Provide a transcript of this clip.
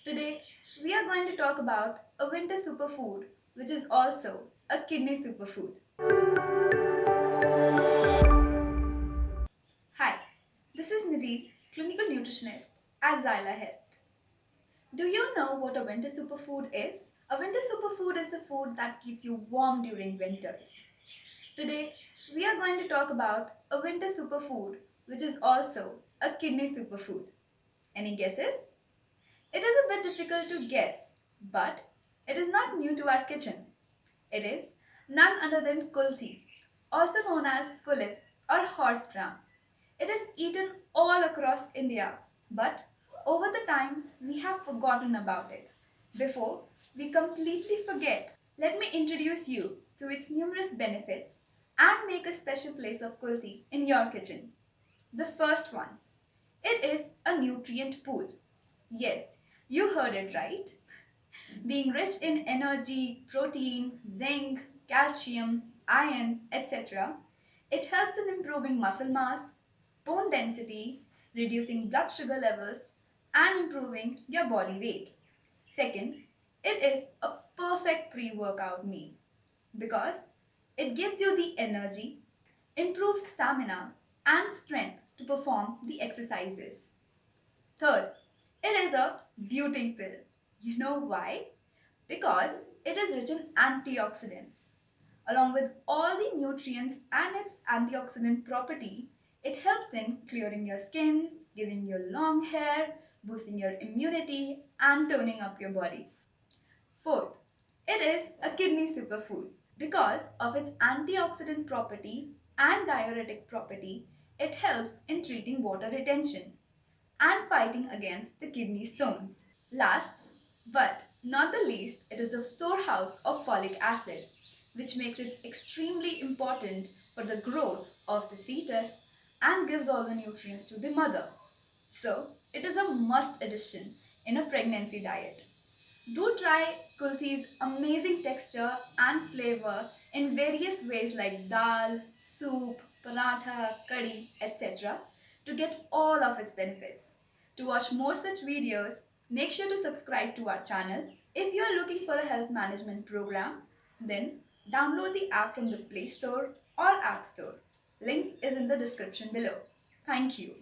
Today, we are going to talk about a winter superfood, which is also a kidney superfood. Hi, this is Nidhi, clinical nutritionist at Zyla Health. Do you know what a winter superfood is? A winter superfood is a food that keeps you warm during winters. Today, we are going to talk about a winter superfood, which is also a kidney superfood. Any guesses? It is a bit difficult to guess, but it is not new to our kitchen. It is none other than kulthi, also known as kulith or horsegram. It is eaten all across India, but over the time we have forgotten about it. Before we completely forget, let me introduce you to its numerous benefits and make a special place of kulthi in your kitchen. The first one, it is a nutrient pool. Yes, you heard it right. Being rich in energy, protein, zinc, calcium, iron, etc., it helps in improving muscle mass, bone density, reducing blood sugar levels, and improving your body weight. Second, it is a perfect pre workout meal because it gives you the energy, improves stamina, and strength to perform the exercises. Third, it is a beauty pill. You know why? Because it is rich in antioxidants. Along with all the nutrients and its antioxidant property, it helps in clearing your skin, giving you long hair, boosting your immunity, and toning up your body. Fourth, it is a kidney superfood. Because of its antioxidant property and diuretic property, it helps in treating water retention and fighting against the kidney stones. Last but not the least, it is a storehouse of folic acid, which makes it extremely important for the growth of the fetus and gives all the nutrients to the mother. So, it is a must addition in a pregnancy diet. Do try Kulthi's amazing texture and flavor in various ways like dal, soup, paratha, curry, etc. to get all of its benefits. To watch more such videos, make sure to subscribe to our channel. If you are looking for a health management program, then download the app from the Play Store or App Store. Link is in the description below. Thank you.